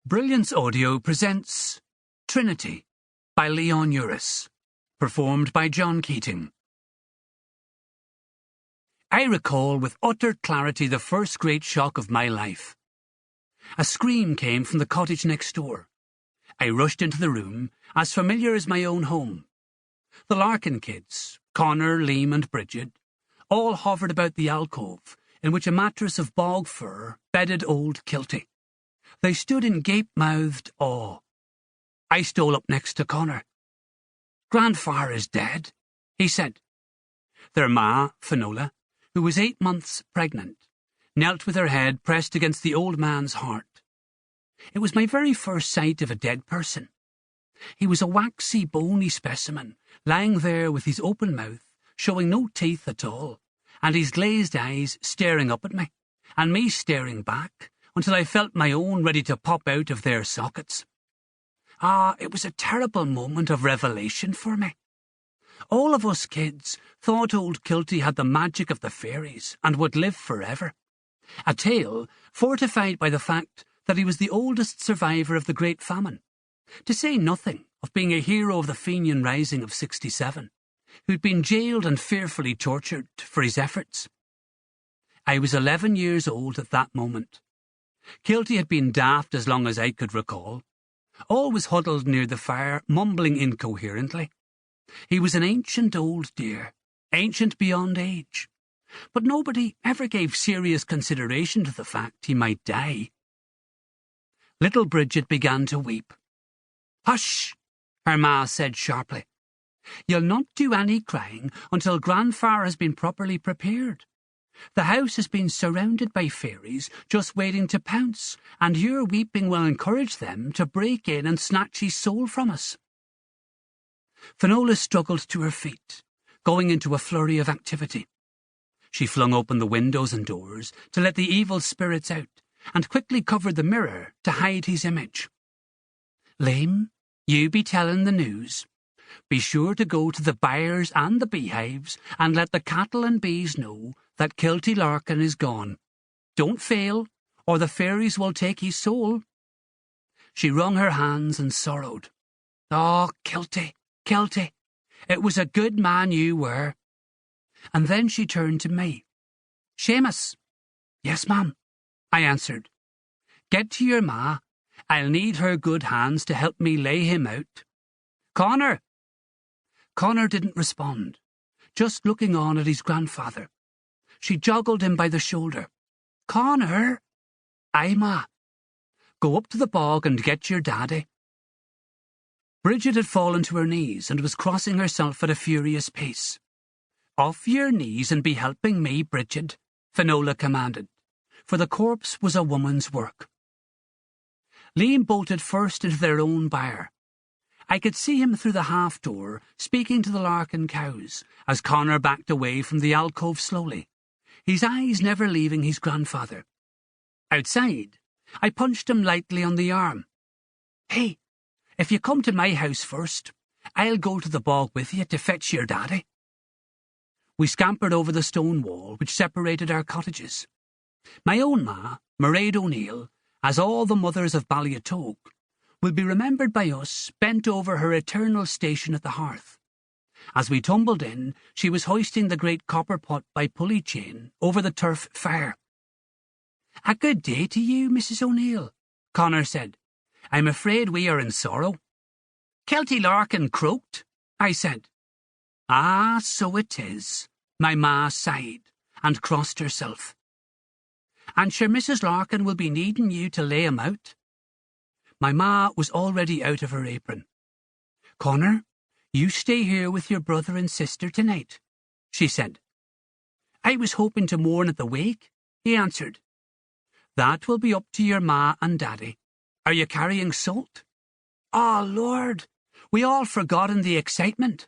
Brilliance Audio presents Trinity by Uris, performed by John Keating. I recall with utter clarity the first great shock of my life. A scream came from the cottage next door. I rushed into the room, as familiar as my own home. The Larkin kids, Connor, Liam and Bridget, all hovered about the alcove, in which a mattress of bog fur bedded old Kilty. They stood in gape-mouthed awe. I stole up next to Connor. "Grandfar is dead," he said. Their ma, Finola, who was 8 months pregnant, knelt with her head pressed against the old man's heart. It was my very first sight of a dead person. He was a waxy, bony specimen, lying there with his open mouth, showing no teeth at all, and his glazed eyes staring up at me, and me staring back, until I felt my own ready to pop out of their sockets. It was a terrible moment of revelation for me. All of us kids thought old Kilty had the magic of the fairies and would live forever. A tale fortified by the fact that he was the oldest survivor of the Great Famine, to say nothing of being a hero of the Fenian Rising of '67, who'd been jailed and fearfully tortured for his efforts. I was 11 years old at that moment. Kilty had been daft as long as I could recall, always huddled near the fire, mumbling incoherently. He was an ancient old dear, ancient beyond age, but nobody ever gave serious consideration to the fact he might die. Little Bridget began to weep. "Hush," her ma said sharply. "You'll not do any crying until Grandfar has been properly prepared. The house has been surrounded by fairies, just waiting to pounce, and your weeping will encourage them to break in and snatch his soul from us." Finola struggled to her feet, going into a flurry of activity. She flung open the windows and doors to let the evil spirits out, and quickly covered the mirror to hide his image. "Liam, you be telling the news. Be sure to go to the byres and the beehives and let the cattle and bees know that Kilty Larkin is gone. Don't fail, or the fairies will take his soul." She wrung her hands and sorrowed. "Oh, Kilty, Kilty, it was a good man you were." And then she turned to me. "Seamus." "Yes, ma'am," I answered. "Get to your ma. I'll need her good hands to help me lay him out. Connor." Connor didn't respond, just looking on at his grandfather. She joggled him by the shoulder. "Connor?" "Aye, ma." "Go up to the bog and get your daddy." Bridget had fallen to her knees and was crossing herself at a furious pace. "Off your knees and be helping me, Bridget," Finola commanded, for the corpse was a woman's work. Liam bolted first into their own byre. I could see him through the half-door, speaking to the Larkin cows, as Connor backed away from the alcove slowly, his eyes never leaving his grandfather. Outside, I punched him lightly on the arm. "Hey, if you come to my house first, I'll go to the bog with you to fetch your daddy." We scampered over the stone wall which separated our cottages. My own ma, Mairead O'Neill, as all the mothers of Ballyatogue, will be remembered by us bent over her eternal station at the hearth. As we tumbled in, she was hoisting the great copper pot by pulley chain over the turf fire. "A good day to you, Mrs. O'Neill," Connor said. "I'm afraid we are in sorrow." "Kilty Larkin croaked," I said. "Ah, so it is," my ma sighed, and crossed herself. "And sure Mrs. Larkin will be needing you to lay him out." My ma was already out of her apron. "Connor, you stay here with your brother and sister tonight," she said. "I was hoping to mourn at the wake," he answered. "That will be up to your ma and daddy. Are you carrying salt?" "Oh, Lord, we all forgot in the excitement."